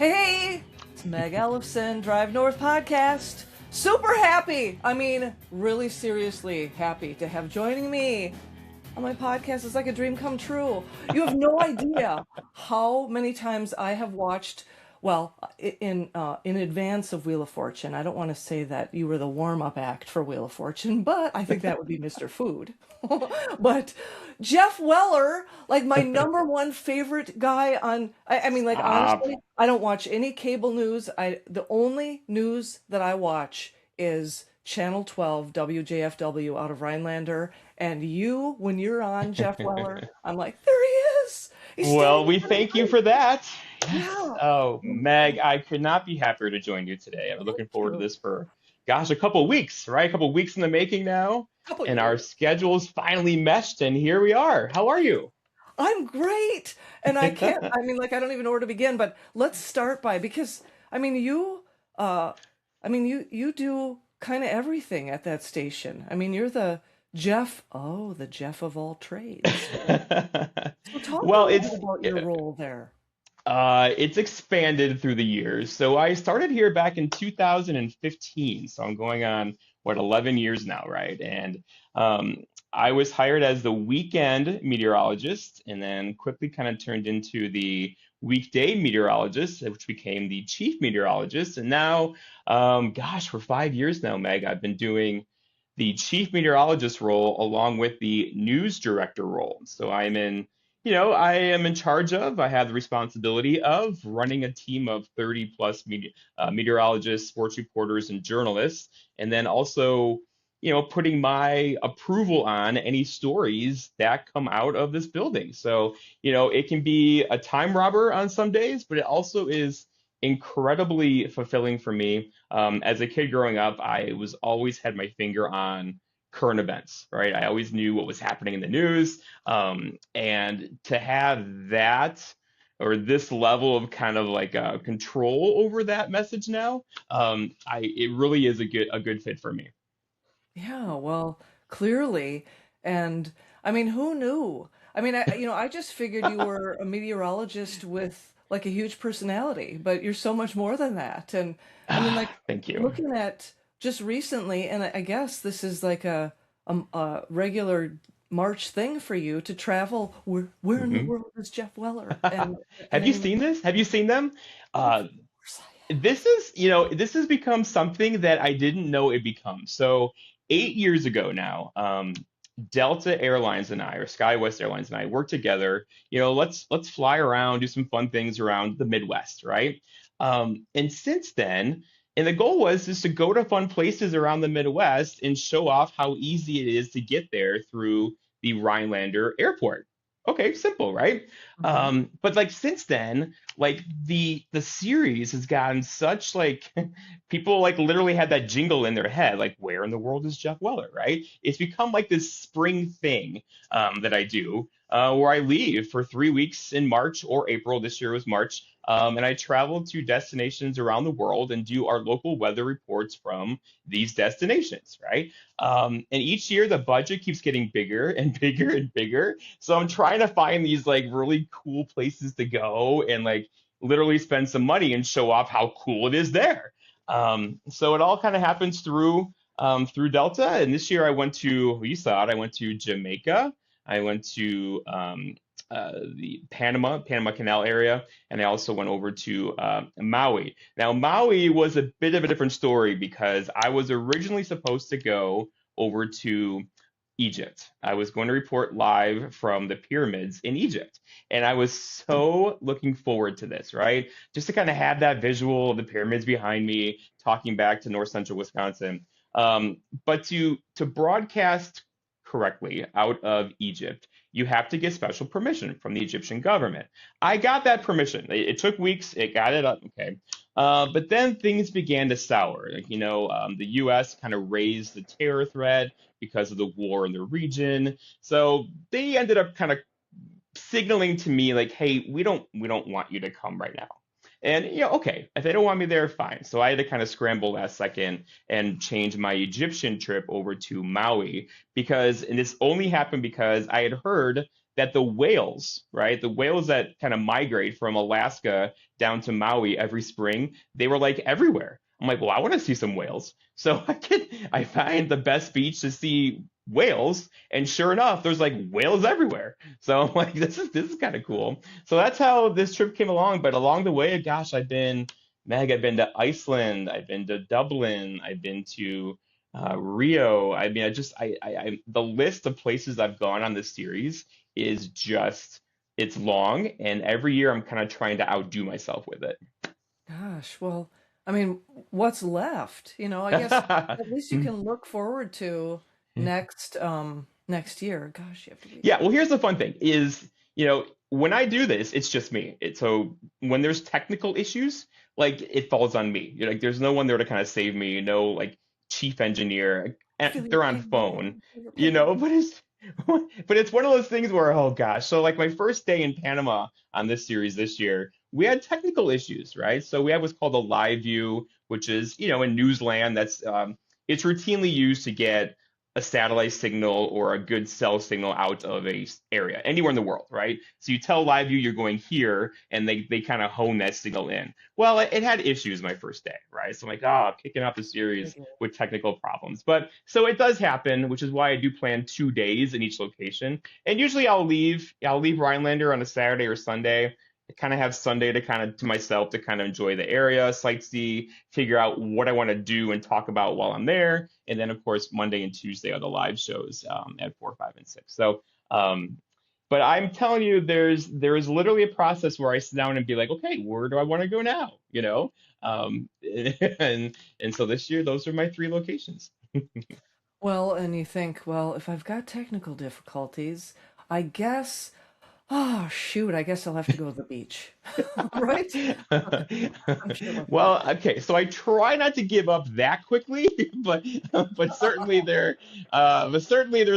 Hey, it's Meg Ellison, Drive North podcast. Super happy. I mean, really seriously happy to have joining me on my podcast. It's like a dream come true. You have no idea how many times I have watched. Well, in advance of Wheel of Fortune, I don't want to say that you were the warm up act for Wheel of Fortune, but I think that would be Mr. Food. But Geoff Weller, like my number one favorite guy on. I mean, like Stop. honestly, I don't watch any cable news. The only news that I watch is Channel 12 WJFW out of Rhinelander. And you, when you're on Geoff Weller, I'm like, there he is. He's Well, standing we over the thank you mic. for that. Yes. Yeah. Oh, Thank Meg, I could not be happier to join you today. I'm looking forward to you. this for, gosh, a couple weeks, right? A couple weeks in the making now, Couple and our years. schedules finally meshed, and here we are. How are you? I'm great. And I can't, I mean, like, I don't even know where to begin, but let's start by, because, I mean, uh, you do kind of everything at that station. I mean, you're the Jeff of all trades. So talk a Well, little bit about your role there. it's expanded through the years. So I started here back in 2015. So I'm going on what 11 years now, right? And um, I was hired as the weekend meteorologist, and then quickly kind of turned into the weekday meteorologist, which became the chief meteorologist. And now, gosh, for 5 years now, Meg, I've been doing the chief meteorologist role along with the news director role. So I am in charge of, I have the responsibility of running a team of 30 plus meteorologists, sports reporters, and journalists, and then also, putting my approval on any stories that come out of this building. So, it can be a time robber on some days, but it also is incredibly fulfilling for me. As a kid growing up, I was always had my finger on current events, right? I always knew what was happening in the news. And to have that or this level of kind of like control over that message now, it really is a good fit for me. Yeah, well, clearly. And I mean, who knew? I mean, I just figured you were a meteorologist with like a huge personality, but you're so much more than that. And I mean, like Thank you. looking at just recently, and I guess this is like a regular March thing for you to travel. Where in the Mhm. world is Geoff Weller? And Have I you mean, seen this? Have you seen them? of Uh, course this has become something that I didn't know it become. So 8 years ago now, Delta Airlines and I, or SkyWest Airlines and I, worked together. Let's fly around, do some fun things around the Midwest, right? And since then, and the goal was just to go to fun places around the Midwest and show off how easy it is to get there through the Rhinelander Airport. Okay, simple, right? I have. But like since then, like the series has gotten such like people like literally had that jingle in their head, like where in the world is Jeff Weller, right? It's become like this spring thing that I do where I leave for 3 weeks in March or April. This year was March. And I travel to destinations around the world and do our local weather reports from these destinations, right? And each year the budget keeps getting bigger and bigger and bigger. So I'm trying to find these like really cool places to go and like literally spend some money and show off how cool it is there. So it all kind of happens through Delta. And this year I went to, well, you saw it, I went to Jamaica. I went to the Panama Canal area, and I also went over to Maui. Now, Maui was a bit of a different story because I was originally supposed to go over to Egypt. I was going to report live from the pyramids in Egypt. And I was so looking forward to this, right? Just to kind of have that visual of the pyramids behind me, talking back to north central Wisconsin. But to broadcast correctly out of Egypt, you have to get special permission from the Egyptian government. I got that permission. It took weeks. It got it up. Okay. But then things began to sour. Like, the U.S. kind of raised the terror threat because of the war in the region. So they ended up kind of signaling to me like, hey, we don't want you to come right now. And okay, if they don't want me there, fine. So I had to kind of scramble last second and change my Egyptian trip over to Maui and this only happened because I had heard that the whales, right, the whales that kind of migrate from Alaska down to Maui every spring, they were like everywhere. I'm like, well, I want to see some whales. So I find the best beach to see whales, and sure enough, there's like whales everywhere. So I'm like, this is kind of cool. So that's how this trip came along. But along the way, gosh, Meg, I've been to Iceland, I've been to Dublin, I've been to Rio. I mean, the list of places I've gone on this series is just, it's long, and every year I'm kind of trying to outdo myself with it. Gosh, well, I mean, what's left? I guess at least you can look forward to next year. Gosh, you have to be. Yeah, well, here's the fun thing is, when I do this, it's just me. So when there's technical issues, like it falls on me. Like there's no one there to kind of save me, like chief engineer. Feel your They're on pain, man. phone, Feel your pain. but it's but it's one of those things where, oh gosh. So like my first day in Panama on this series this year, we had technical issues, right? So we had what's called a live view, which is, in newsland, that's it's routinely used to get a satellite signal or a good cell signal out of a area anywhere in the world, right? So you tell live view you're going here, and they kind of hone that signal in. Well, it had issues my first day, right? So I'm like, kicking off the series with technical problems. But so it does happen, which is why I do plan 2 days in each location. And usually I'll leave Rhinelander on a Saturday or Sunday. I kind of have Sunday to myself to kind of enjoy the area, sightsee, figure out what I want to do and talk about while I'm there. And then, of course, Monday and Tuesday are the live shows at 4, 5, and 6. So, but I'm telling you, there is literally a process where I sit down and be like, okay, where do I want to go now? And so this year, those are my 3 locations. Well, and you think, well, if I've got technical difficulties, I guess, oh, shoot, I guess I'll have to go to the beach. Right? I'm sure. Well, okay, so I try not to give up that quickly, but certainly there's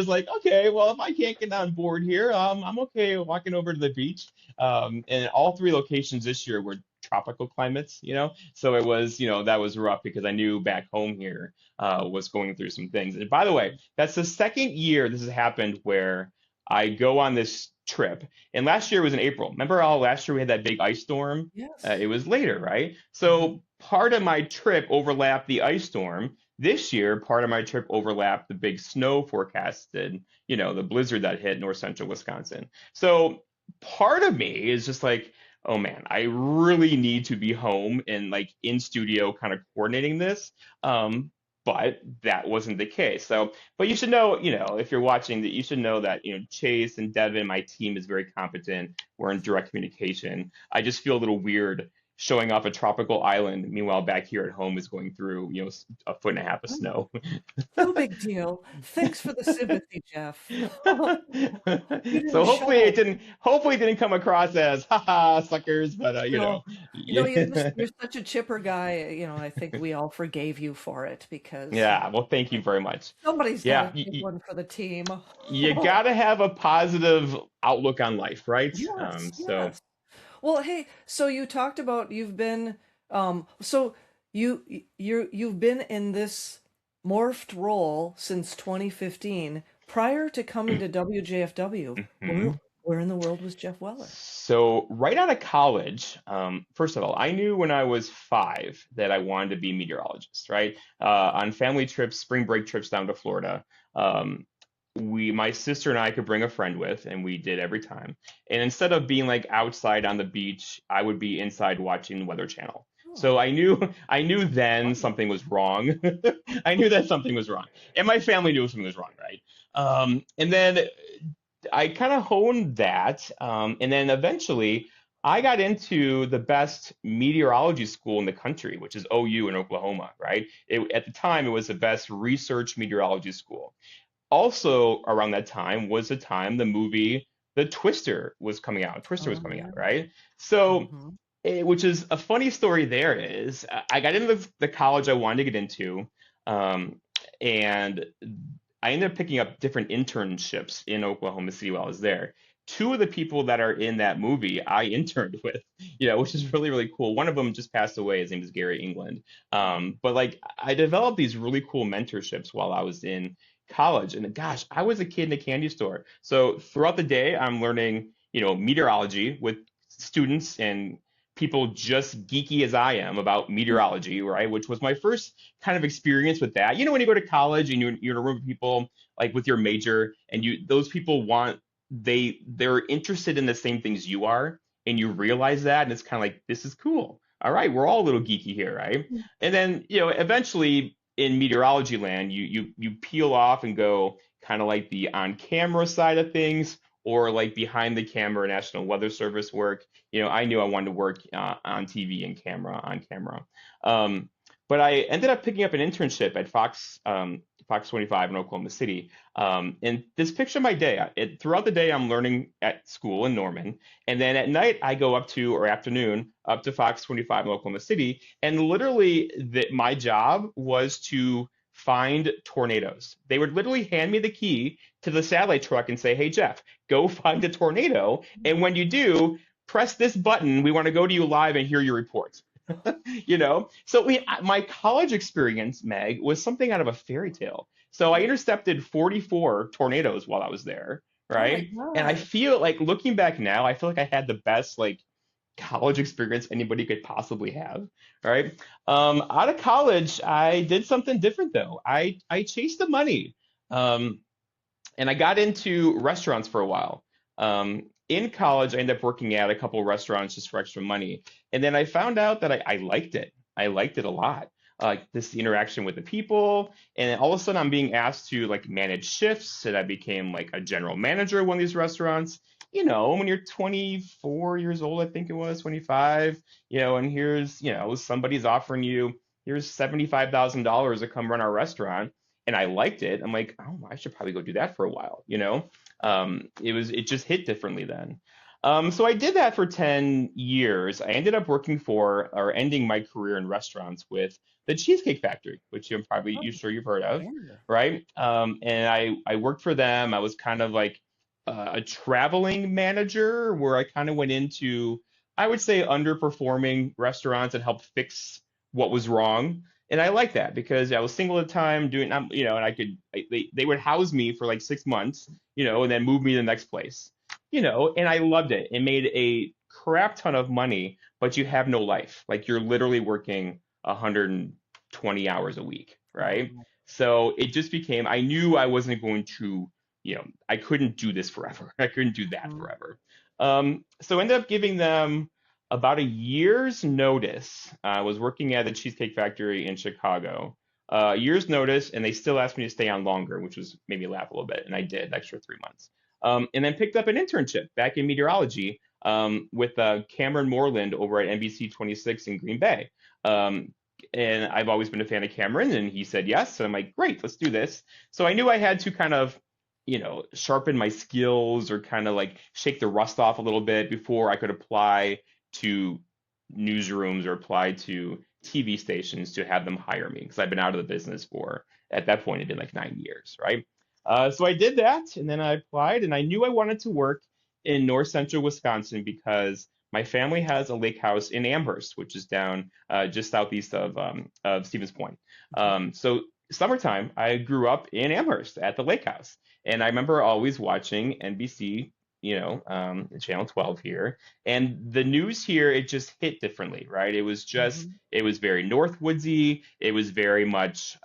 like, okay, well, if I can't get on board here, I'm okay walking over to the beach. And all 3 locations this year were tropical climates, so it was, that was rough because I knew back home here was going through some things. And by the way, that's the second year this has happened where I go on this trip. And last year was in April. Remember how last year we had that big ice storm? Yes. It was later, right? Mhm. So part of my trip overlapped the ice storm. This year, part of my trip overlapped the big snow forecasted, the blizzard that hit north central Wisconsin. So part of me is just like, oh man, I really need to be home and like in studio kind of coordinating this. But that wasn't the case. So, but you should know, if you're watching that, you should know that, Chase and Devin, my team is very competent. We're in direct communication. I just feel a little weird showing off a tropical island. Meanwhile, back here at home is going through, 1.5 feet of snow. No big deal. Thanks for the sympathy, Jeff. You So didn't hopefully show. it didn't come across as haha suckers, but No, yeah. you're such a chipper guy. I think we all forgave you for it because Yeah, well, thank you very much. somebody's got Yeah, to take one for the team. you gotta have a positive outlook on life, right? Yes, So yes. Well, hey, so you talked about so you've been in this morphed role since 2015. Prior to coming to WJFW, mhm. where in the world was Geoff Weller? So right out of college, first of all, I knew when I was 5 that I wanted to be a meteorologist, right? On family trips, spring break trips down to Florida, um, my sister and I could bring a friend with, and we did every time. And instead of being like outside on the beach, I would be inside watching the Weather Channel. Oh, So I knew then fun. something was wrong. I knew that something was wrong, and my family knew something was wrong, right? And then I kind of honed that, and then eventually I got into the best meteorology school in the country, which is OU in Oklahoma, right? At the time, it was the best research meteorology school. Also, around that time was the time the movie The Twister was coming out. Twister was Oh, coming yeah. out, right? So, Hmm. which is a funny story there is I got into the college I wanted to get into, um, and I ended up picking up different internships in Oklahoma City while I was there. 2 of the people that are in that movie I interned with, which is really, really cool. One of them just passed away. His name is Gary England. But like I developed these really cool mentorships while I was in college. And gosh, I was a kid in a candy store. So throughout the day, I'm learning, meteorology with students and people just geeky as I am about meteorology, right? Which was my first kind of experience with that. When you go to college and you're in a room of people like with your major, and those people they're interested in the same things you are, and you realize that, and it's kind of like, this is cool. All right, we're all a little geeky here, right? And then, eventually in meteorology land, you peel off and go kind of like the on camera side of things, or like behind the camera National Weather Service work. I knew I wanted to work on TV and on camera. But I ended up picking up an internship at Fox 25 in Oklahoma City. And this picture of my day, throughout the day, I'm learning at school in Norman. And then at night, I go or afternoon, up to Fox 25 in Oklahoma City. And literally, my job was to find tornadoes. They would literally hand me the key to the satellite truck and say, "Hey, Geoff, go find a tornado. And when you do, press this button. We want to go to you live and hear your report." So my college experience, Meg, was something out of a fairy tale. So I intercepted 44 tornadoes while I was there, Oh my right? And I God. feel like, looking back now, I feel like I had the best like college experience anybody could possibly have, right? Out of college, I did something different though. I chased the money. Um, and I got into restaurants for a while. In college, I ended up working at a couple of restaurants just for extra money, and then I found out that I liked it. I liked it a lot. Like this interaction with the people, and then all of a sudden I'm being asked to like manage shifts, and I became like a general manager of one of these restaurants. When you're 24 years old, I think it was 25, and here's, somebody's offering you, here's $75,000 to come run our restaurant, and I liked it. I'm like, oh, I should probably go do that for a while. It just hit differently then. So I did that for 10 years. I ended up working for, or ending my career in restaurants with the Cheesecake Factory, which you're sure you've heard of, Yeah. right? And I worked for them. I was kind of like a traveling manager, where I kind of went into, I would say, underperforming restaurants and helped fix what was wrong. And I like that because I was single at the time, and they would house me for like 6 months, and then move me to the next place, and I loved it. It made a crap ton of money, but you have no life. Like, you're literally working 120 hours a week, right? Wow. So it just became, I knew I wasn't going to, I couldn't do this forever. I couldn't do that Mhm. forever. So I ended up giving them about a year's notice. I was working at the Cheesecake Factory in Chicago. Year's notice, and they still asked me to stay on longer, which was made me laugh a little bit, and I did, extra 3 months. And then picked up an internship back in meteorology with Cameron Moreland over at NBC 26 in Green Bay. And I've always been a fan of Cameron, and he said yes. And I'm like, great, let's do this. So I knew I had to kind of, sharpen my skills, or kind of like shake the rust off a little bit before I could apply to newsrooms or apply to TV stations to have them hire me, because I've been out of the business for, at that point, it had been like 9 years, right? So I did that, and then I applied, and I knew I wanted to work in north central Wisconsin because my family has a lake house in Amherst, which is down just southeast of Stevens Point. So summertime, I grew up in Amherst at the lake house, and I remember always watching NBC, Channel 12 here, and the news here, it just hit differently, right? Mhm. It was very Northwoodsy. It was very much,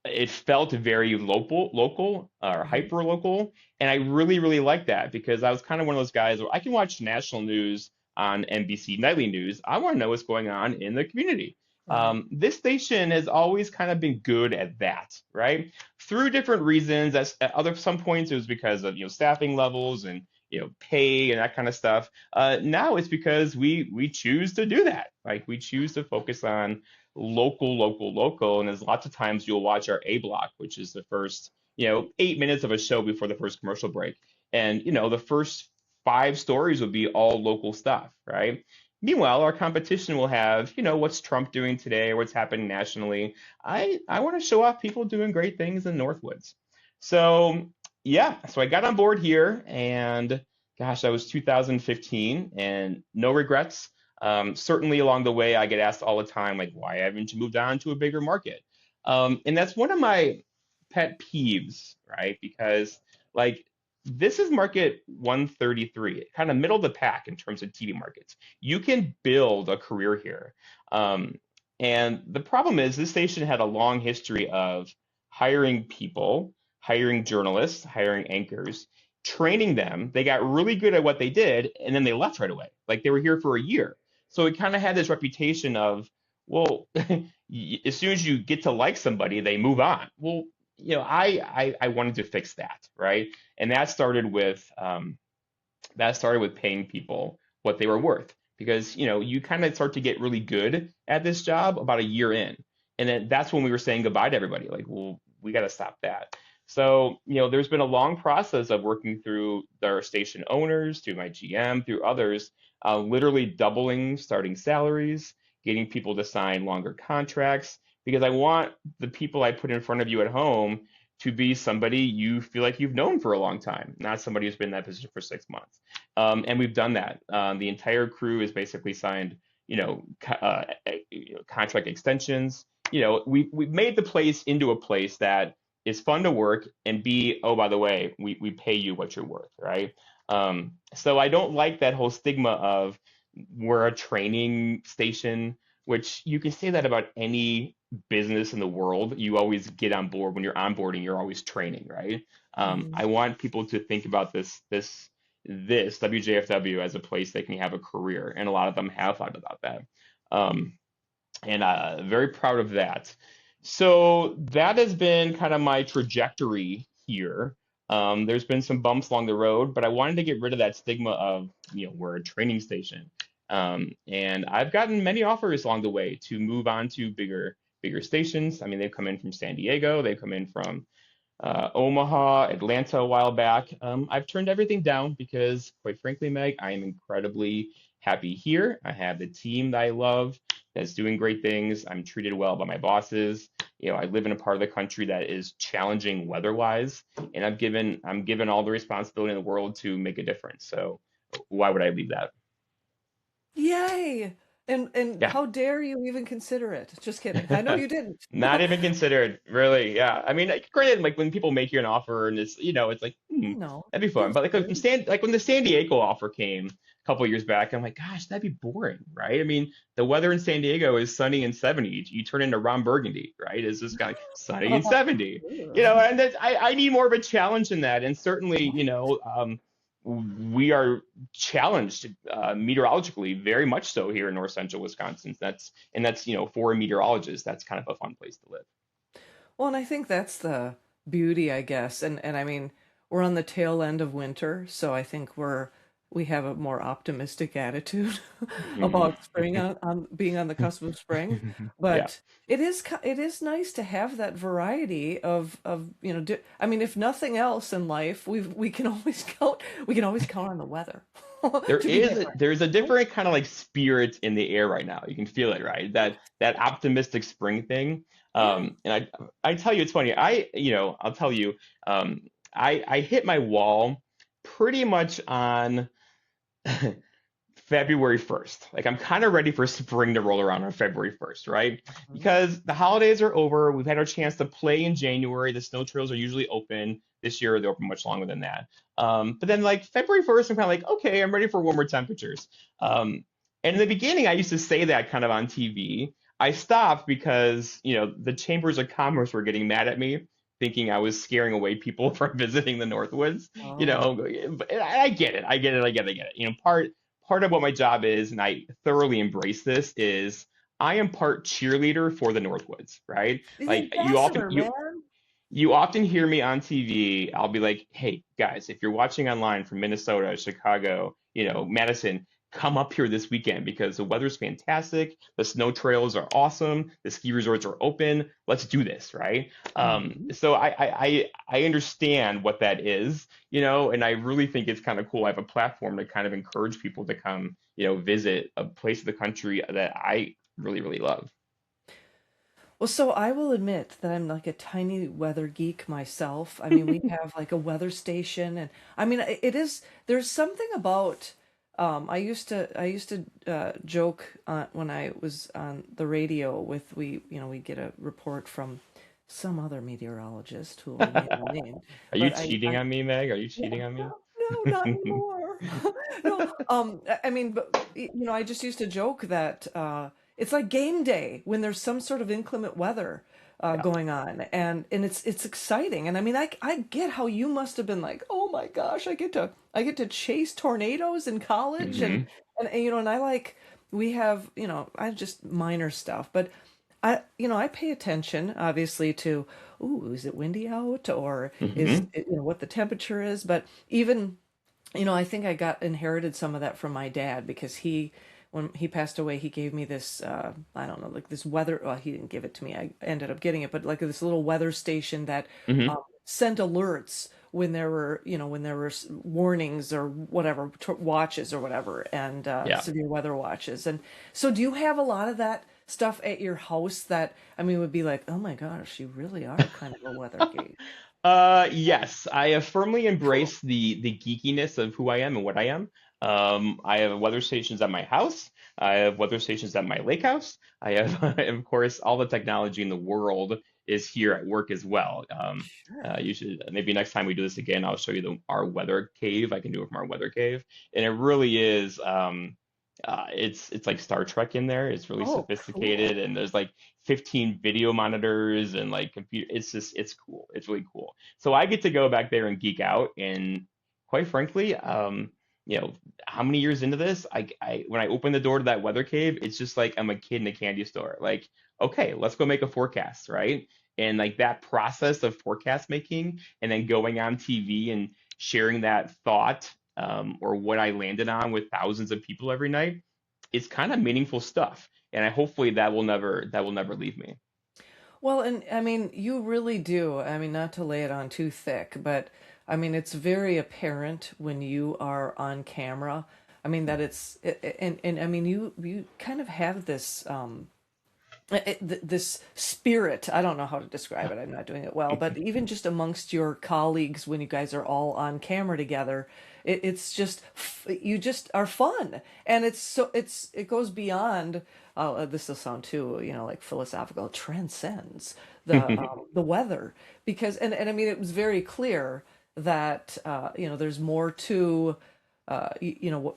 it felt very local or Mhm. hyper local, and I really, really liked that because I was kind of one of those guys where I can watch national news on NBC nightly news. I want to know what's going on in the community. Right. This station has always kind of been good at that, right? Through different reasons. At other some points, it was because of staffing levels and pay and that kind of stuff. Now it's because we choose to do that. Like, we choose to focus on local, and there's lots of times you'll watch our A block, which is the first 8 minutes of a show before the first commercial break, and the first five stories will be all local stuff, right? Meanwhile, our competition will have, what's Trump doing today, or what's happening nationally. I want to show off people doing great things in Northwoods. So yeah, so I got on board here, and gosh, that was 2015, and no regrets. Certainly along the way, I get asked all the time, like, why haven't you moved on to a bigger market? And that's one of my pet peeves, right? Because like this is market 133, kind of middle of the pack in terms of TV markets. You can build a career here. Um, and the problem is this station had a long history of hiring people, hiring journalists, hiring anchors, training them. They got really good at what they did, and then they left right away. Like they were here for a year. So it kind of had this reputation of, well, as soon as you get to like somebody, they move on. Well, I wanted to fix that, right? And that started with paying people what they were worth because you kind of start to get really good at this job about a year in, and then that's when we were saying goodbye to everybody. Like, well, we got to stop that. So there's been a long process of working through our station owners, through my GM, through others, literally doubling starting salaries, getting people to sign longer contracts because I want the people I put in front of you at home to be somebody you feel like you've known for a long time, not somebody who's been in that position for 6 months. And we've done that. The entire crew is basically signed, contract extensions. We've made the place into a place that is fun to work and be, oh, by the way, we pay you what you're worth, right? So I don't like that whole stigma of we're a training station, which you can say that about any business in the world. You always get on board when you're onboarding, you're always training, right? Mhm. I want people to think about this WJFW as a place they can have a career, and a lot of them have thought about that. Um, and very proud of that. So that has been kind of my trajectory here. There's been some bumps along the road, but I wanted to get rid of that stigma of, we're a training station. And I've gotten many offers along the way to move on to bigger stations. I mean, they've come in from San Diego, they've come in from Omaha, Atlanta a while back. I've turned everything down because, quite frankly, Meg, I am incredibly happy here. I have the team that I love that's doing great things. I'm treated well by my bosses. I live in a part of the country that is challenging weather-wise, and I'm given all the responsibility in the world to make a difference. So why would I leave that? Yay! And Yeah. how dare you even consider it? Just kidding. I know you didn't. Not even considered, really. Yeah. I mean, like, granted, like when people make you an offer and it's like, I know. that'd be fun. Feels But like good. when the San Diego offer came a couple of years back, I'm like, gosh, that'd be boring, right? I mean, the weather in San Diego is sunny and 70. You turn into Ron Burgundy, right? It's just kind of sunny and 70. And I need more of a challenge in that. And certainly, we are challenged meteorologically very much so here in north central Wisconsin. That's for a meteorologist, that's kind of a fun place to live. Well, and I think that's the beauty, I guess. And I mean, we're on the tail end of winter, so I think we have a more optimistic attitude about spring on being on the cusp of spring. Yeah. But it is nice to have that variety of I mean, if nothing else in life, we can always count on the weather to be different. There's a different kind of like spirit in the air right now. You can feel it, right? That optimistic spring thing. Yeah. And I tell you, it's funny. I'll tell you, um, I hit my wall pretty much on February 1st. Like I'm kind of ready for spring to roll around on February 1st, right? Mhm. Because the holidays are over. We've had our chance to play in January. The snow trails are usually open. This year they're open much longer than that. But then like February 1st, I'm kind of like, okay, I'm ready for warmer temperatures. And in the beginning, I used to say that kind of on TV. I stopped because, the chambers of commerce were getting mad at me, thinking I was scaring away people from visiting the Northwoods. Oh. But I get it. I get it. I get it. I get it. Part of what my job is, and I thoroughly embrace this, is I am part cheerleader for the Northwoods, right? The Like you often ambassador, man. you often hear me on TV. I'll be like, hey guys, if you're watching online from Minnesota, Chicago, Madison, come up here this weekend because the weather's fantastic. The snow trails are awesome. The ski resorts are open. Let's do this, right? Mhm. So I understand what that is, and I really think it's kind of cool. I have a platform to kind of encourage people to come, visit a place of the country that I really, really love. Well, so I will admit that I'm like a tiny weather geek myself. I mean, we have like a weather station, and I mean, it is there's something about I used to joke when I was on the radio with we get a report from some other meteorologist who will remain unnamed. Are you But cheating I on me, Meg? Are you no, cheating on me? no, not anymore. No, I mean, but I just used to joke that it's like game day when there's some sort of inclement weather Yeah. going on, and it's exciting. And I mean, I get how you must have been like, oh my gosh, I get to chase tornadoes in college, and Hmm. and I like we have I just minor stuff, but I pay attention obviously to, ooh, is it windy out, or is Hmm. it, what the temperature is, but even I think I got inherited some of that from my dad because when he passed away, he gave me this, I don't know, like this weather, well, he didn't give it to me. I ended up getting it, but like this little weather station that Hmm. sent alerts when there were warnings or whatever, watches or whatever, and Yeah. severe weather watches. And so do you have a lot of that stuff at your house that, I mean, would be like, oh my gosh, you really are kind of a weather geek. Yes, I have firmly embraced the geekiness of who I am and what I am. I have weather stations at my house. I have weather stations at my lake house. I have, of course, all the technology in the world is here at work as well. Sure. You should maybe next time we do this again, I'll show you our weather cave. I can do it from our weather cave, and it really is. It's like Star Trek in there. It's really Oh, sophisticated, cool. and there's like 15 video monitors and like computer. It's cool. It's really cool. So I get to go back there and geek out. And quite frankly, you know, how many years into this, I when I open the door to that weather cave, it's just like I'm a kid in a candy store. Like, okay, let's go make a forecast, right? And like that process of forecast making, and then going on TV and sharing that thought, or what I landed on with thousands of people every night, it's kind of meaningful stuff. And I hopefully that will never leave me. Well, and I mean, you really do. I mean, not to lay it on too thick, but I mean, it's very apparent when you are on camera. I mean, that and I mean, you kind of have this this spirit. I don't know how to describe it. I'm not doing it well, but even just amongst your colleagues, when you guys are all on camera together, it's just you just are fun, and it goes beyond. This will sound too, like philosophical. It transcends the weather because, and I mean, it was very clear that there's more to what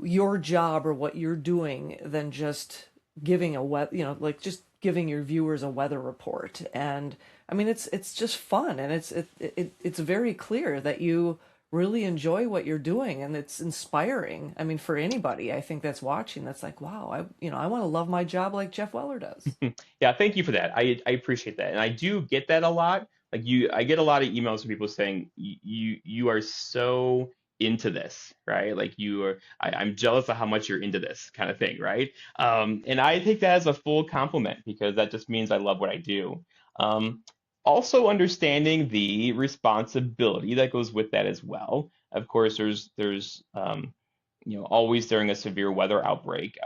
your job or what you're doing than just giving a like just giving your viewers a weather report. And I mean, it's just fun, and it's very clear that you really enjoy what you're doing, and it's inspiring. I mean, for anybody, I think that's watching, that's like, wow, I want to love my job like Geoff Weller does. Yeah, thank you for that. I appreciate that, and I do get that a lot. I get a lot of emails from people saying you are so into this, right? Like I'm jealous of how much you're into this kind of thing, right? And I take that as a full compliment because that just means I love what I do. Um, Also understanding the responsibility that goes with that as well. Of course, there's always during a severe weather outbreak,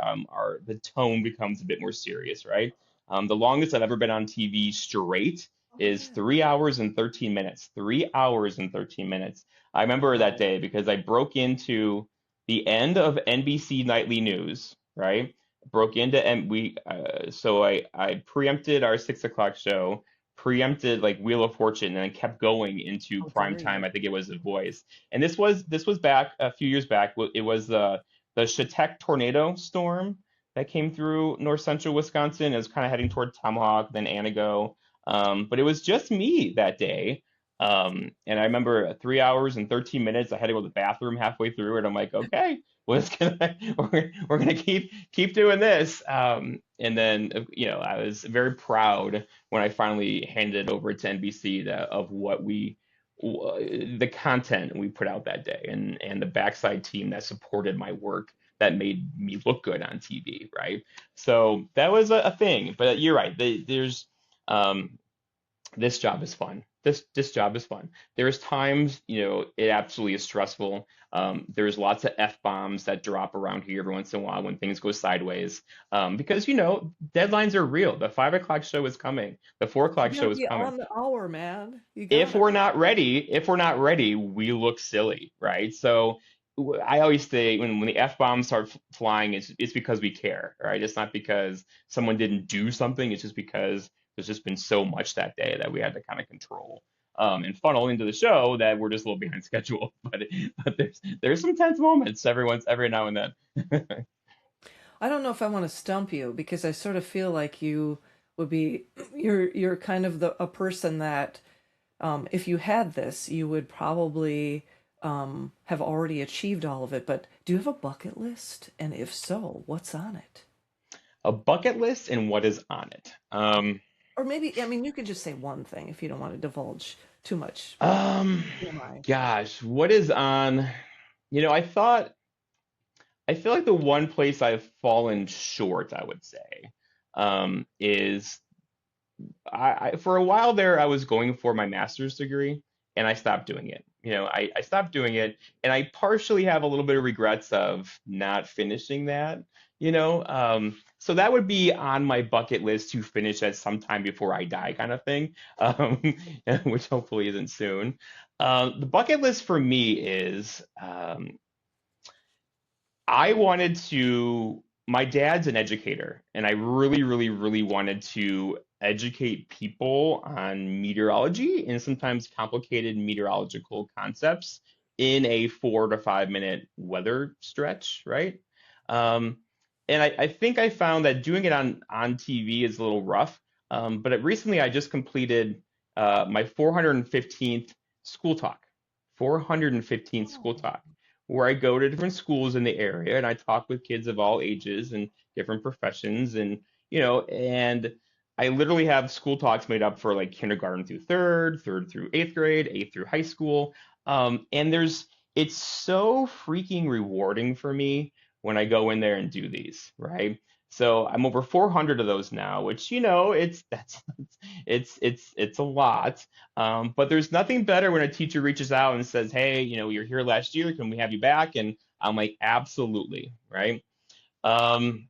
the tone becomes a bit more serious, right? The longest I've ever been on TV straight Oh is yeah. 3 hours and 13 minutes. 3 hours and 13 minutes. I remember that Wow. day because I broke into the end of NBC Nightly News, right? Broke into and we so I preempted our 6 o'clock show, preempted like Wheel of Fortune, and then kept going into How prime dare time. you. I think it was The Voice, and this was back a few years back. It was the Shatek tornado storm that came through north central Wisconsin. It was kind of heading toward Tomahawk, then Anago. But it was just me that day. And I remember 3 hours and 13 minutes. I had to go to the bathroom halfway through it. I'm like, okay, we're gonna keep doing this. And then I was very proud when I finally handed it over to NBC of the content we put out that day, and the backside team that supported my work that made me look good on TV, right? So that was a thing. But you're right. There's um, this job is fun. This job is fun. There's times, it absolutely is stressful. There's lots of F bombs that drop around here every once in a while when things go sideways. Because deadlines are real. The 5 o'clock show is coming. The 4 o'clock You gotta show is be coming. on the hour, man. You If gotta. we're not ready, we look silly, right? So I always say when the F bombs start flying, it's because we care, right? It's not because someone didn't do something. It's just because There's just been so much that day that we had to kind of control and funnel into the show that we're just a little behind schedule. But there's some tense moments every now and then. I don't know if I want to stump you because I sort of feel like you would be you're kind of a person that if you had this, you would probably have already achieved all of it. But do you have a bucket list? And if so, what's on it? A bucket list and what is on it. Or maybe, I mean, you could just say one thing if you don't want to divulge too much. Um, TMI. Gosh, what is on? I feel like the one place I've fallen short, I would say, is for a while there, I was going for my master's degree and I stopped doing it. I stopped doing it and I partially have a little bit of regrets of not finishing that, so that would be on my bucket list to finish at some time before I die kind of thing, which hopefully isn't soon. The bucket list for me is I wanted to, my dad's an educator, and I really, really, really wanted to educate people on meteorology and sometimes complicated meteorological concepts in a 4 to 5 minute weather stretch, right? Um, and I think I found that doing it on TV is a little rough. Recently I just completed my 415th school talk, 415th school Oh. talk where I go to different schools in the area and I talk with kids of all ages and different professions and I literally have school talks made up for like kindergarten through third, third through eighth grade, eighth through high school. And it's so freaking rewarding for me when I go in there and do these, right? So I'm over 400 of those now, which it's a lot. But there's nothing better when a teacher reaches out and says, "Hey, you're here last year. Can we have you back?" And I'm like, "Absolutely," right? Um,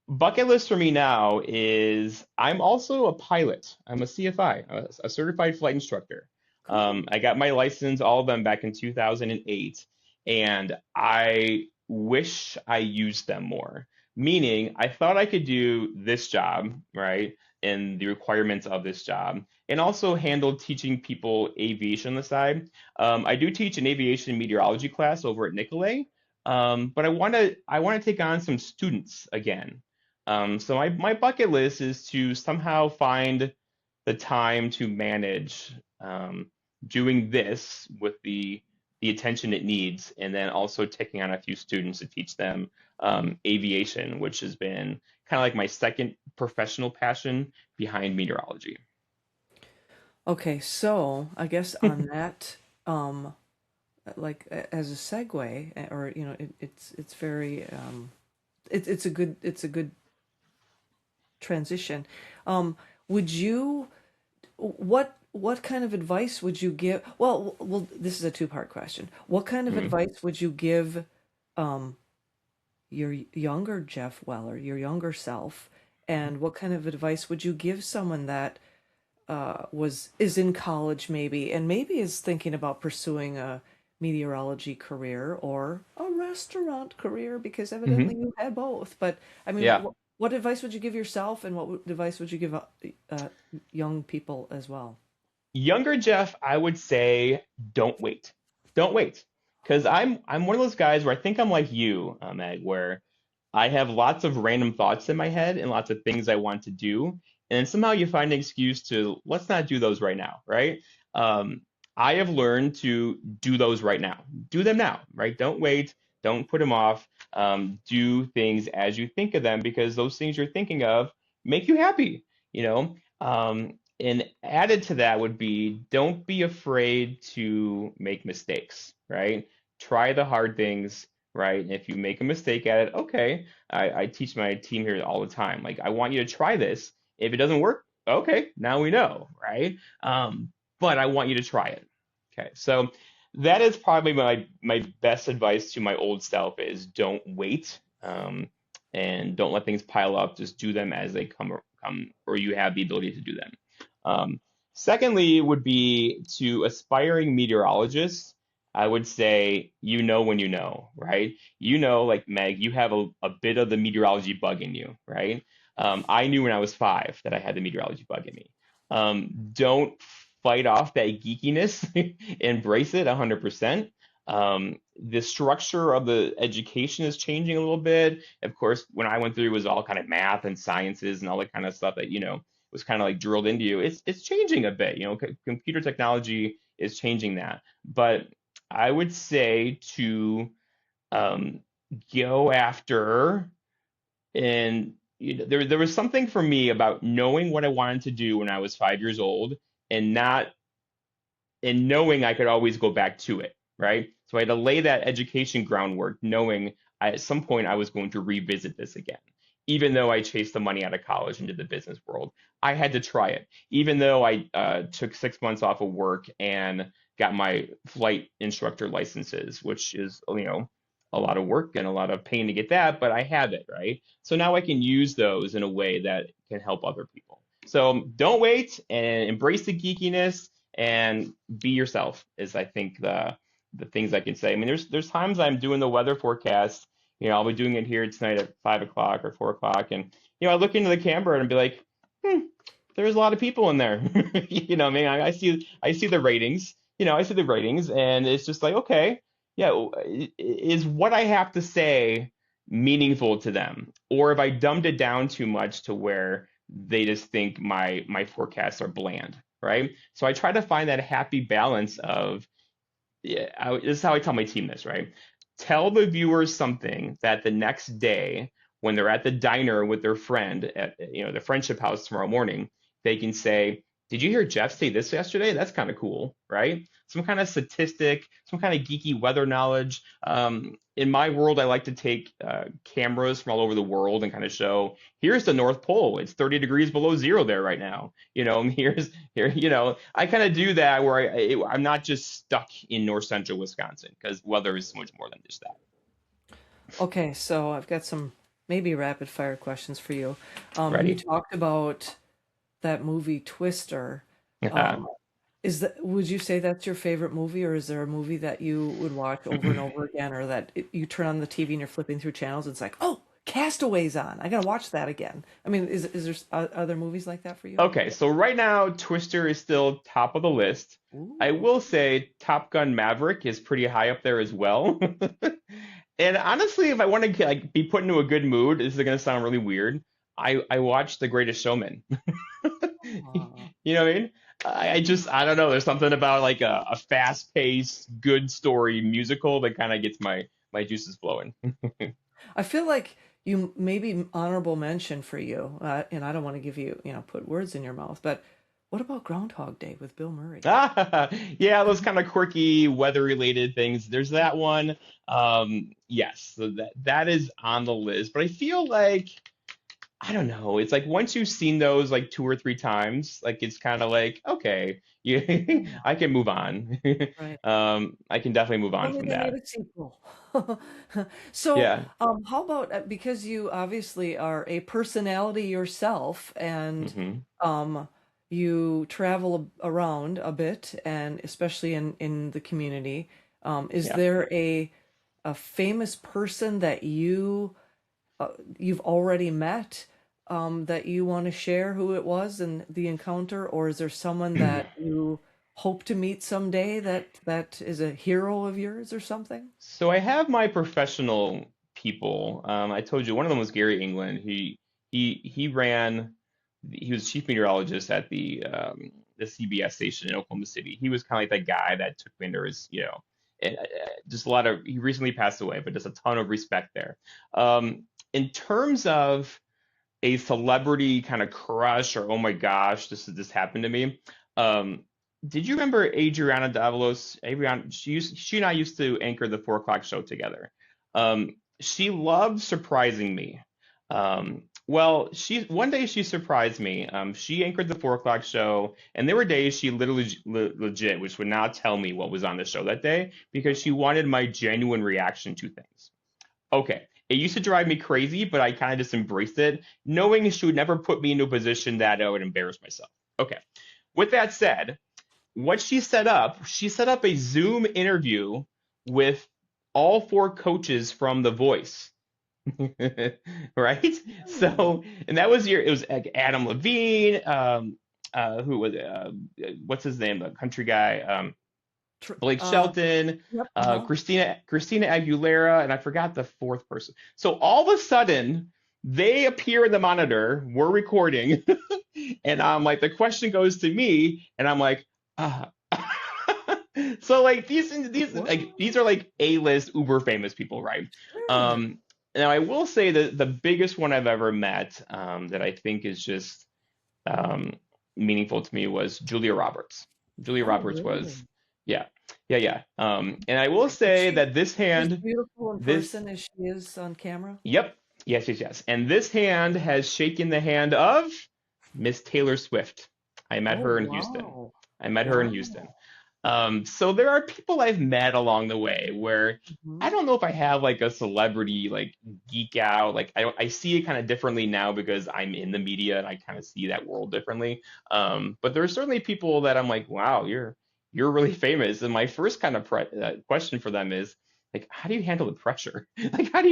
Bucket list for me now is I'm also a pilot. I'm a CFI, a certified flight instructor. Cool. I got my license, all of them back in 2008, and I wish I used them more. Meaning, I thought I could do this job, right, and the requirements of this job, and also handle teaching people aviation on the side. I do teach an aviation meteorology class over at Nicolay, but I want to take on some students again. So my bucket list is to somehow find the time to manage doing this with the attention it needs, and then also taking on a few students to teach them aviation, which has been kind of like my second professional passion behind meteorology. Okay, so I guess on that, um, like as a segue, or it's very it's a good transition. Would you what kind of advice would you give? Well, this is a two-part question. What kind of Mhm. advice would you give um, your younger Geoff Weller, your younger self, and what kind of advice would you give someone that was is in college maybe and maybe is thinking about pursuing a meteorology career or a restaurant career because evidently Mhm. you had both. But I mean, Yeah. what advice would you give yourself and advice would you give uh, young people as well? Younger Jeff, I would say don't wait. Don't wait. Because I'm one of those guys where I think I'm like you, Meg, where I have lots of random thoughts in my head and lots of things I want to do. And then somehow you find an excuse to let's not do those right now, right? Um, I have learned to do those right now. Do them now, right? Don't wait. Don't put them off. Do things as you think of them because those things you're thinking of make you happy, you know? And added to that would be don't be afraid to make mistakes, right? Try the hard things, right? And if you make a mistake at it, okay. I teach my team here all the time. Like, I want you to try this. If it doesn't work, okay, now we know, right? But I want you to try it. Okay. So that is probably my best advice to my old self is don't wait. And don't let things pile up. Just do them as they come, or you have the ability to do them. Um, Secondly, would be to aspiring meteorologists. I would say you know when you know, right? Like Meg, you have a bit of the meteorology bug in you, right? I knew when I was 5 that I had the meteorology bug in me. Don't fight off that geekiness, embrace it 100%. The structure of the education is changing a little bit. Of course, when I went through, it was all kind of math and sciences and all that kind of stuff that, was kind of like drilled into you. It's changing a bit. Computer technology is changing that. But I would say to um, go after, and there was something for me about knowing what I wanted to do when I was 5 years old, and not and knowing I could always go back to it, right? So I had to lay that education groundwork, knowing at some point I was going to revisit this again. Even though I chased the money out of college into the business world, I had to try it. Even though I took 6 months off of work and got my flight instructor licenses, which is, a lot of work and a lot of pain to get that, but I have it, right? So now I can use those in a way that can help other people. So don't wait and embrace the geekiness and be yourself is, I think, the things I can say. I mean, there's times I'm doing the weather forecast. I'll be doing it here tonight at 5 o'clock or 4 o'clock, and I look into the camera and be like, there's a lot of people in there. I mean, I see the ratings. I see the ratings, and it's just like, okay, yeah, is what I have to say meaningful to them, or have I dumbed it down too much to where they just think my forecasts are bland, right? So I try to find that happy balance of, yeah, this is how I tell my team this, right? Tell the viewers something that the next day, when they're at the diner with their friend at the Friendship House tomorrow morning, they can say, "Did you hear Geoff say this yesterday? That's kind of cool, right?" Some kind of statistic, some kind of geeky weather knowledge. In my world, I like to take cameras from all over the world and kind of show, here's the North Pole. It's 30 degrees below zero there right now. I kind of do that where I'm not just stuck in north central Wisconsin, because weather is so much more than just that. Okay, so I've got some maybe rapid fire questions for you. You Ready? talked about that movie Twister. Uh, Um, would you say that's your favorite movie, or is there a movie that you would watch over and over again, or that you turn on the TV and you're flipping through channels and it's like, oh, Castaway's on. I gotta watch that again. I mean, is there other movies like that for you? okay, so right now, Twister is still top of the list. I Ooh. will say Top Gun Maverick is pretty high up there as well. And honestly, if I want to like be put into a good mood, this is gonna sound really weird. I watched The Greatest Showman. Aw. You know what I mean? I don't know. There's something about like a fast-paced, good story musical that kind of gets my juices flowing. I feel like you maybe honorable mention for you, and I don't want to give you, put words in your mouth, but what about Groundhog Day with Bill Murray? Ah, yeah, those kind of quirky weather-related things. There's that one. Yes, so that is on the list. But I feel like I don't know. It's like once you've seen those like 2 or 3 times, like it's kind of like, okay, I can move on. Right. I can definitely move on Tell me from they made that. a sequel. So, Yeah. how about because you obviously are a personality yourself, and Hmm. um, you travel around a bit, and especially in the community, is Yeah. there a famous person that uh, you've already met, that you want to share who it was and the encounter, or is there someone that you hope to meet someday that is a hero of yours or something? So I have my professional people. I told you one of them was Gary England. He ran. He was chief meteorologist at the CBS station in Oklahoma City. He was kind of like that guy that took me under his, just a lot of. He recently passed away, but just a ton of respect there. In terms of a celebrity kind of crush, or oh my gosh, this happened to me. Um, did you remember Adriana Davalos? Adriana, she and I used to anchor the 4 o'clock show together. She loved surprising me. Well, she one day she surprised me. She anchored the 4 o'clock show, and there were days she literally legit, which would not tell me what was on the show that day because she wanted my genuine reaction to things. Okay. It used to drive me crazy, but I kind of just embraced it, knowing she would never put me into a position that I would embarrass myself. Okay. With that said, what she set up a Zoom interview with all 4 coaches from The Voice. right? Hmm. So, and that was it was like Adam Levine, who was, what's his name, the country guy, Tr- Blake uh, Shelton, yep. Uh-huh. Christina Aguilera, and I forgot the fourth person. So all of a sudden, they appear in the monitor. We're recording, and I'm like, the question goes to me, and I'm like, uh. So like these are What? like A-list uber famous people, right? Sure. Um, Now I will say that the biggest one I've ever met, that I think is just, um, meaningful to me, was Julia Roberts. Julia Oh, Roberts really? was, yeah, yeah, yeah. And I will Is say she that this as hand, beautiful in this, person as she is on camera? yep, yes, yes, yes. And this hand has shaken the hand of Miss Taylor Swift. I met Oh, her in Houston. wow. I met her in Houston. Wow. So there are people I've met along the way where I Mhm. don't know if I have like a celebrity like geek out. Like I see it kind of differently now because I'm in the media and I kind of see that world differently. But there are certainly people that I'm like, wow, you're really famous. And my first kind of question for them is like, how do you handle the pressure? Like, how do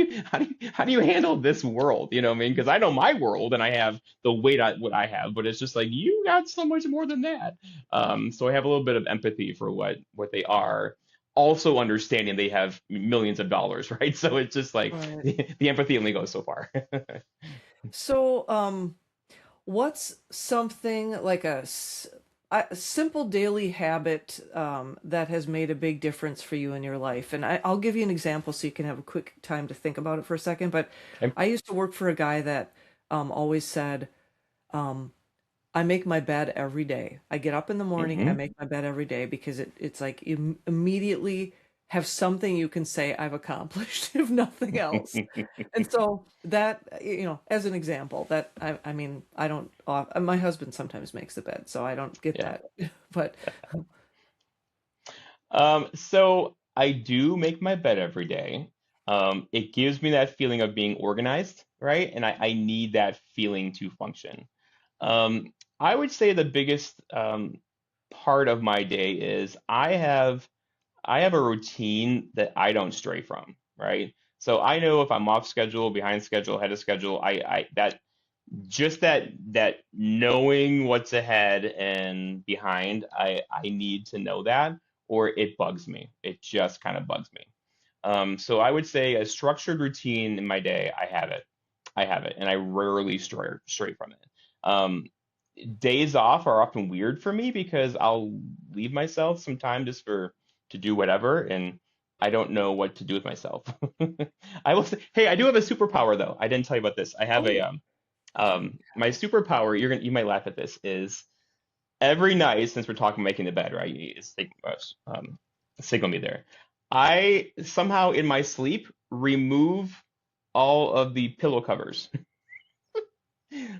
you handle this world? You know what I mean? Because I know my world and I have the weight what I have, but it's just like you got so much more than that. So I have a little bit of empathy for what they are, also understanding they have millions of dollars, right? So it's just like Right. the empathy only goes so far. So, what's something like a simple daily habit that has made a big difference for you in your life? And I'll give you an example so you can have a quick time to think about it for a second. But Okay. I used to work for a guy that always said, um, I make my bed every day. I get up in the morning, I Hmm. make my bed every day because it's like immediately have something you can say I've accomplished, if nothing else. And so that, as an example, that I mean, I don't, my husband sometimes makes the bed, so I don't get Yeah. that. But So I do make my bed every day. It gives me that feeling of being organized, right? And I need that feeling to function. I would say the biggest, part of my day is I have a routine that I don't stray from, right? So I know if I'm off schedule, behind schedule, ahead of schedule, I that just that knowing what's ahead and behind, I need to know that, or it bugs me. It just kind of bugs me. So I would say a structured routine in my day, I have it. I have it, and I rarely stray from it. Um, Days off are often weird for me because I'll leave myself some time just for to do whatever, and I don't know what to do with myself. I will say, hey, I do have a superpower though. I didn't tell you about this. I have a oh, tell me. my superpower. You might laugh at this. Is every night since we're talking making the bed, right? You signal me there. I somehow in my sleep remove all of the pillow covers.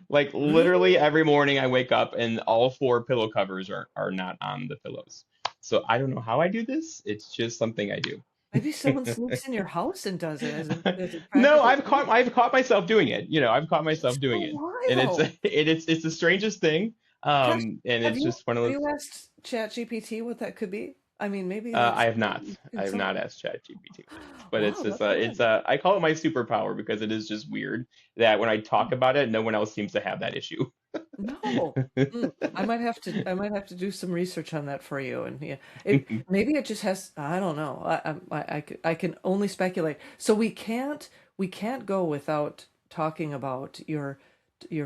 Like literally Really? every morning I wake up and all four pillow covers are not on the pillows. So I don't know how I do this. It's just something I do. Maybe someone sneaks in your house and does it as a No, practical joke. I've caught myself doing it. I've caught myself So doing it, and wild. it's the strangest thing. Gosh, And have it's you just one of have those. you asked ChatGPT what that could be? I mean, maybe I that's have not. you I can have not solve. asked ChatGPT, but Wow, that's good. I call it my superpower because it is just weird that when I talk about it, no one else seems to have that issue. No. I might have to do some research on that for you. And yeah, maybe it just has, I don't know. I can only speculate. So we can't go without talking about your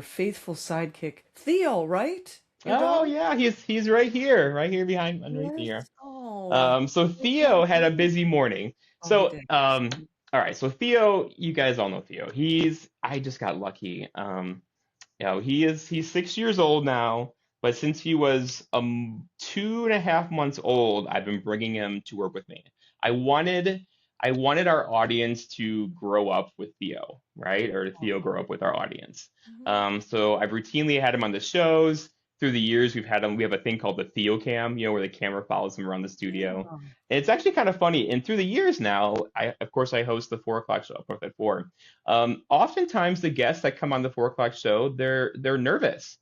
faithful sidekick, Theo, right? Your Oh dog? yeah, he's right here behind underneath me Yes. here. Oh, So poor dog. Theo had a busy morning. Oh, he So did. all right, so Theo, you guys all know Theo. I just got lucky. He's 6 years old now, but since he was 2.5 months old, I've been bringing him to work with me. I wanted I wanted our audience to grow up with Theo, right? Or Theo grow up with our audience. Mhm. So I've routinely had him on the shows. Through the years, we've had him. We have a thing called the Theo Cam, where the camera follows him around the studio. Yeah. And it's actually kind of funny. And through the years now, of course I host the 4 o'clock show, up North at 4. Oftentimes the guests that come on the 4 o'clock show, they're nervous.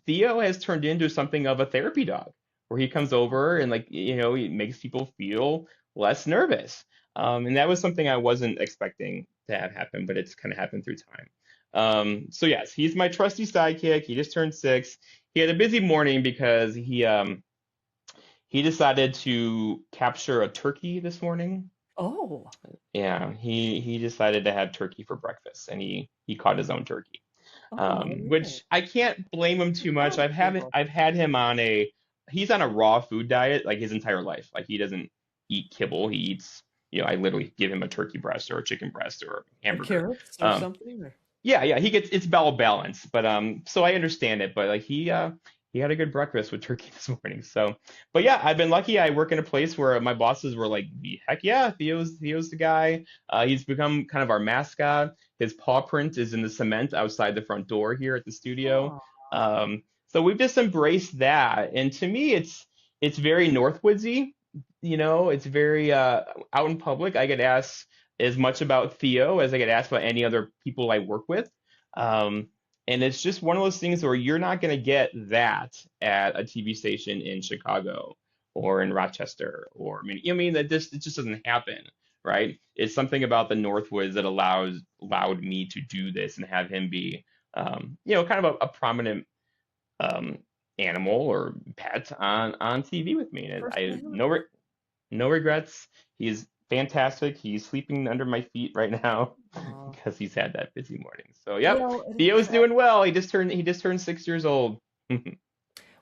Theo has turned into something of a therapy dog, where he comes over and like he makes people feel less nervous. And that was something I wasn't expecting to have happen, but it's kind of happened through time. So yes, he's my trusty sidekick. He just turned 6. He had a busy morning because he decided to capture a turkey this morning. Oh, Yeah, he decided to have turkey for breakfast, and he caught his own turkey. oh, all right. Which I can't blame him Good too much. job, Gabriel. I've had him on he's on a raw food diet like his entire life. Like he doesn't eat kibble. He eats, I literally give him a turkey breast or a chicken breast or a Like hamburger. carrots or Um, something? Or... yeah, it's well balanced, but so I understand it. But like he had a good breakfast with turkey this morning. So, but yeah, I've been lucky. I work in a place where my bosses were like, heck yeah, Theo's the guy. He's become kind of our mascot. His paw print is in the cement outside the front door here at the studio. Oh, So we've just embraced that, and to me, it's very Northwoodsy. It's very out in public. I get asked as much about Theo as I get asked about any other people I work with. Um, and it's just one of those things where you're not going to get that at a TV station in Chicago or in Rochester or I mean that it just doesn't happen, right? It's something about the Northwoods that allowed me to do this and have him be, kind of a prominent um, animal or pet on TV with me. And I personality. no regrets. He's fantastic. He's sleeping under my feet right now Oh. because he's had that busy morning. So You yep, know, Theo's doing well. He just turned 6 years old.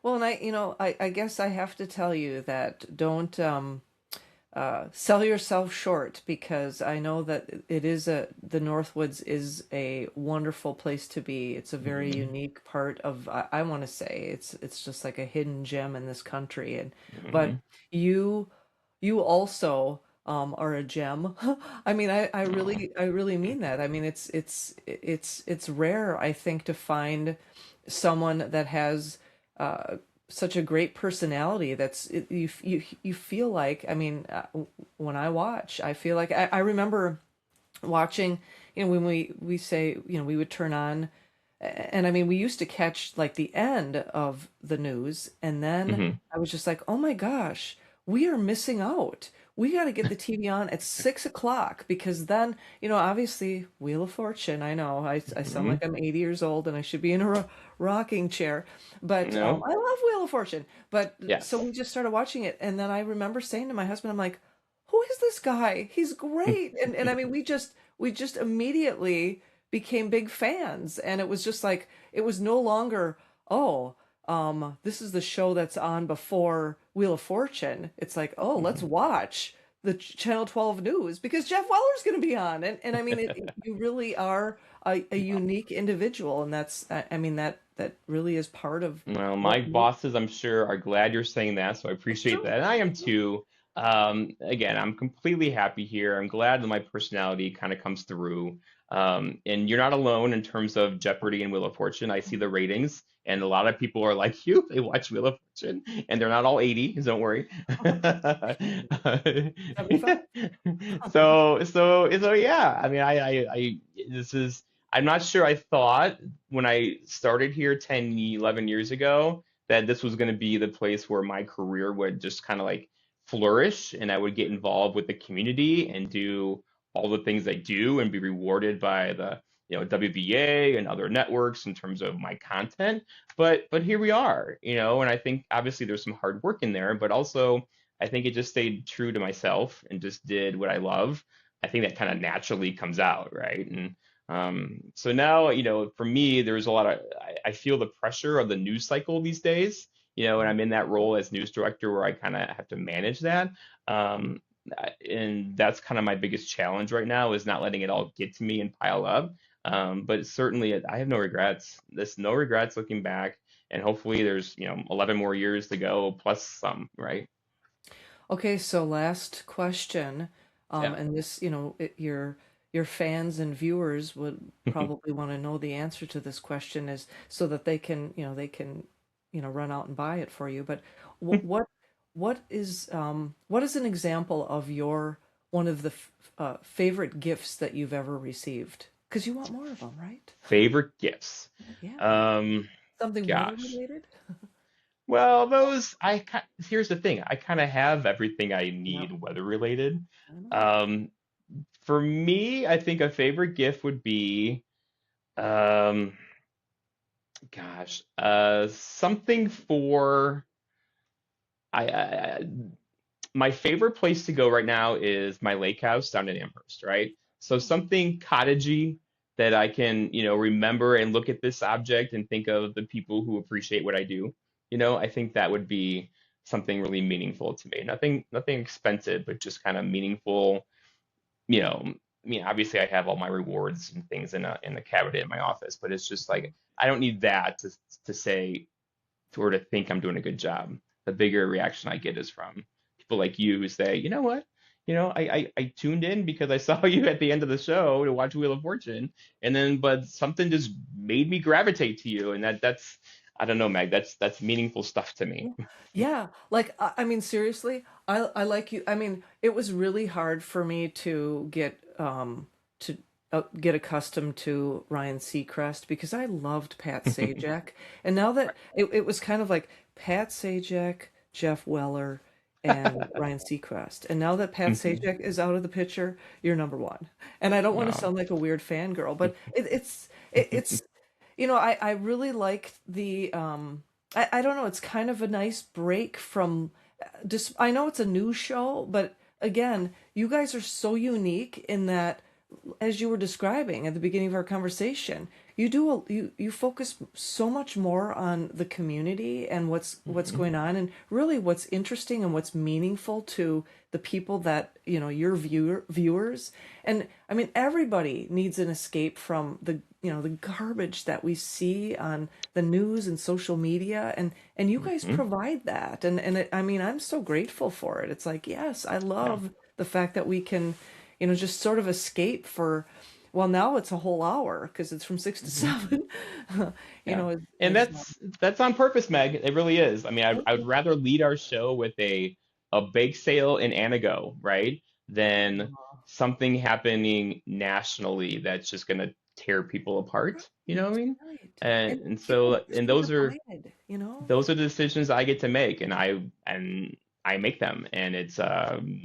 well, and I guess I have to tell you that don't sell yourself short because I know that the Northwoods is a wonderful place to be. It's a very Mhm, unique part of I want to say it's just like a hidden gem in this country and but mhm. you you also are a gem. I mean Aw, I really mean that. I mean it's rare I think to find someone that has uh such a great personality you feel like I mean when I watch I feel like I remember watching when we say we would turn on and I mean we used to catch like the end of the news and then mhm. I was just like oh my gosh we are missing out we got to get the TV on at 6 o'clock because then obviously Wheel of Fortune I know I sound Mhm. like I'm 80 years old and I should be in a rocking chair but No? I love Wheel of Fortune but so Yes. we just started watching it and then I remember saying to my husband I'm like who is this guy? He's great. And I mean we just immediately became big fans and it was just like it was no longer oh this is the show that's on before Wheel of Fortune. It's like oh let's Mhm. watch the Channel 12 news because Geoff Weller's going to be on and I mean you really are a unique individual and that's I mean that really is part of Well, what my makes bosses, I'm sure, are glad you're saying that, so I it's appreciate true. that. And I am It's true. too. Again, I'm completely happy here. I'm glad that my personality kind of comes through. And you're not alone in terms of Jeopardy and Wheel of Fortune. I see the ratings, and a lot of people are like you. They watch Wheel of Fortune, and they're not all 80, don't worry. 75. So yeah. I mean, this is. I'm not sure. I thought when I started here 10, 11 years ago that this was going to be the place where my career would just kind of like flourish and I would get involved with the community and do all the things I do and be rewarded by the WBA and other networks in terms of my content. But here we are, and I think obviously there's some hard work in there, but also I think it just stayed true to myself and just did what I love. I think that kind of naturally comes out, right? And so now, for me, there's a lot of, I feel the pressure of the news cycle these days, and I'm in that role as news director where I kind of have to manage that. Um, and that's kind of my biggest challenge right now is not letting it all get to me and pile up. But certainly I have no regrets. There's no regrets looking back. And hopefully there's, 11 more years to go plus some, right? Okay, so last question, Yeah. and this, your fans and viewers would probably want to know the answer to this question is so that they can run out and buy it for you. But what what what is an example of your one of the favorite gifts that you've ever received? Because you want more of them, right? Favorite gifts. Yeah, Um, something weather Gosh. related. Well, here's the thing. I kind of have everything I Yeah, need weather related. I know. Um, For me, I think a favorite gift would be, um, gosh, something for I my favorite place to go right now is my lake house down in Amherst, right? So something cottagey that I can, remember and look at this object and think of the people who appreciate what I do. I think that would be something really meaningful to me. Nothing expensive, but just kind of meaningful. Obviously I have all my rewards and things in a cabinet in my office, but it's just like I don't need that to say or to think I'm doing a good job. The bigger reaction I get is from people like you who say, you know what? I tuned in because I saw you at the end of the show to watch Wheel of Fortune, and then but something just made me gravitate to you, and that's I don't know, Meg. That's meaningful stuff to me. Yeah, like I mean, seriously, I like you. I mean, it was really hard for me to get accustomed to Ryan Seacrest because I loved Pat Sajak, and now that it was kind of like Pat Sajak, Geoff Weller, and Ryan Seacrest, and now that Pat Mhm. Sajak is out of the picture, you're number one. And I don't want to No. sound like a weird fangirl, but it's I really like I don't know, it's kind of a nice break from just I know it's a news show, but again, you guys are so unique in that as you were describing at the beginning of our conversation, you focus so much more on the community and what's Mhm. going on and really what's interesting and what's meaningful to the people that, your viewers. And I mean, everybody needs an escape from the garbage that we see on the news and social media, and you guys Mhm. provide that. I mean, I'm so grateful for it. It's like, yes, I Yeah. love the fact that we can just sort of escape for, well, now it's a whole hour because it's from 6 to 7. Yeah. As, And that's on purpose, Meg. It really is. I mean, I would rather lead our show with a bake sale in Anago, right? Than something happening nationally that's just gonna tear people apart. You know right, what I mean? right. And And and people so are and so those are divided. those are the decisions I get to make, and I make them. And it's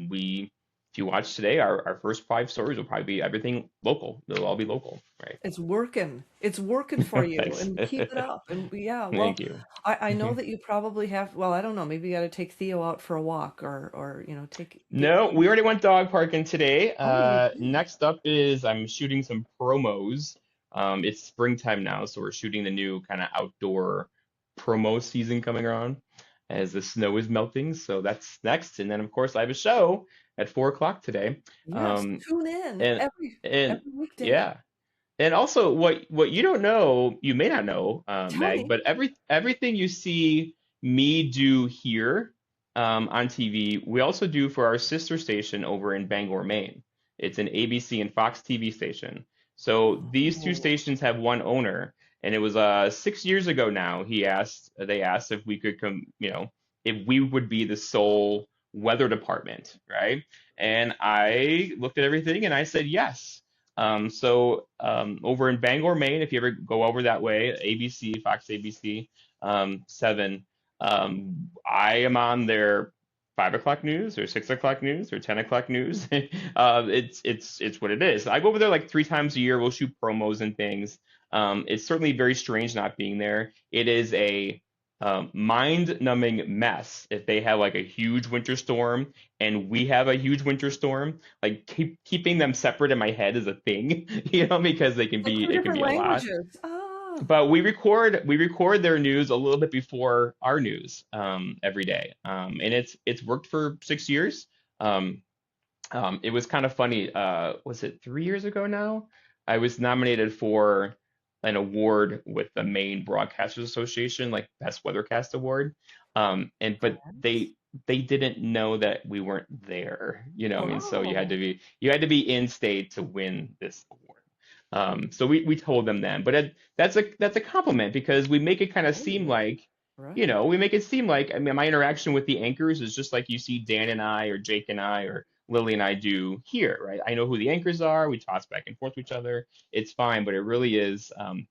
we if you watch today, our first five stories will probably be everything local. They'll all be local, right? It's working. It's working for you, Thanks. and keep it up. And yeah, well, Thank you. I know that you probably have. Well, I don't know. Maybe you got to take Theo out for a walk, or take get. No, we already went dog parking today. Oh, you did. Next up is I'm shooting some promos. It's springtime now, so we're shooting the new kind of outdoor promo season coming around as the snow is melting. So that's next, and then of course I have a show at 4 o'clock today. Yes, Um, tune in and and every weekday. yeah, and also what you don't know, you may not know, Tell Meg, me. but everything you see me do here on TV, we also do for our sister station over in Bangor, Maine. It's an ABC and Fox TV station. So these two Oh, stations have one owner, and it was 6 years ago now. They asked if we could come, if we would be the sole weather department, right? And I looked at everything and I said yes. Over in Bangor, Maine, if you ever go over that way, ABC, Fox ABC 7, I am on their 5 o'clock news or 6 o'clock news or 10 o'clock news. It's what it is. I go over there like 3 times a year. We'll shoot promos and things. It's certainly very strange not being there. It is a mind-numbing mess if they have like a huge winter storm and we have a huge winter storm. Like keeping them separate in my head is a thing, because so two it can different be a lot. languages. Ah, But we record their news a little bit before our news every day, and it's worked for 6 years. Um, it was kind of funny. Was it 3 years ago now? I was nominated for an award with the Maine Broadcasters Association, like Best Weathercast Award. But France. they didn't know that we weren't there. I mean, so Oh, you had to be in state to win this award. So we told them then, but that's a compliment because we make it kind of seem totally. like, Right. we make it seem like, I mean, my interaction with the anchors is just like you see Dan and I or Jake and I or Lily and I do here, right? I know who the anchors are. We toss back and forth to each other. It's fine, but it really is an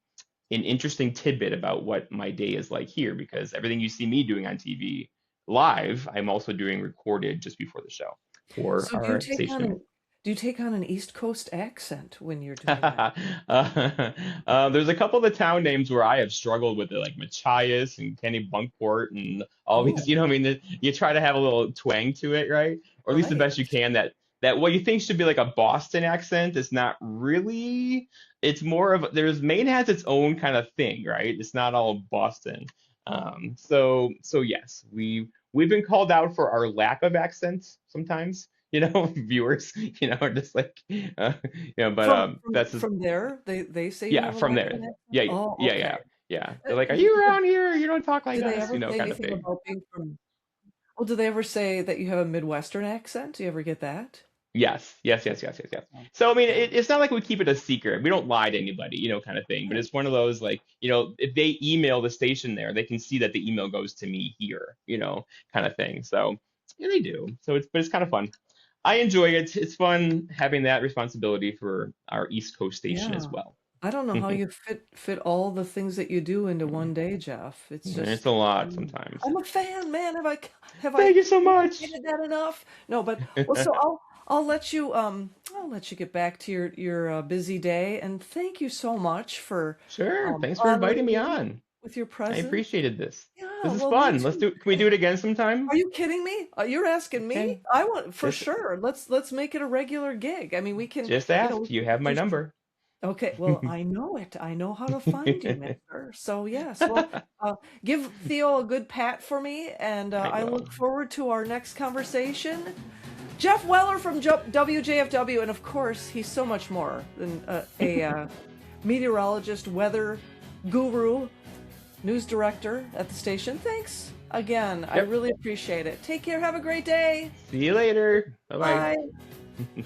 interesting tidbit about what my day is like here because everything you see me doing on TV live, I'm also doing recorded just before the show for So our station. Do you take on an East Coast accent when you're doing that? There's a couple of the town names where I have struggled with it, like Machias and Kennebunkport and all these, Oh, you know, I mean, you try to have a little twang to it, right? Or at least the right. best you can. That what you think should be like a Boston accent is not really. It's more of Maine has its own kind of thing, right? It's not all Boston. So yes, we've been called out for our lack of accents sometimes. Viewers, are just like, but From that's just, there, they say you yeah, have a from lack of an there. accent? Yeah, Oh, yeah, okay. yeah, yeah. Uh, They're like, are do you around here? You don't talk like do they us, ever say kind of anything thing. about being from Oh, do they ever say that you have a Midwestern accent? Do you ever get that? Yes, yes, yes, yes, yes, yes. So I mean, Yeah. it's not like we keep it a secret. We don't lie to anybody, kind of thing. But Right. it's one of those like, if they email the station there, they can see that the email goes to me here, kind of thing. So yeah, they do. But it's kind of fun. I enjoy it. It's fun having that responsibility for our East Coast station as Yeah. well. I don't know how you fit all the things that you do into one day, Jeff. It's It's just a lot I'm sometimes. I'm a fan, man. Have I Thank you so much. communicated that enough? No, but well, so I'll let you get back to your busy day, and thank you so much for Sure. Thanks for inviting honoring me me on. with your I presence. appreciated this. Yeah, This is well, me fun. Let's too. do. Can we do it again sometime? Are you kidding me? You're asking me? Okay. I want for Just sure. Let's make it a regular gig. I mean, we can, just we ask. You can have my just number. okay. Well, I know it. I know how to find you, mister. So yes. Well, give Theo a good pat for me, and I I will. look forward to our next conversation. Geoff Weller from WJFW, and of course, he's so much more than a meteorologist, weather guru, news director at the station. Thanks again. I Yep. really appreciate it. Take care. Have a great day. See you later. Bye bye. Bye.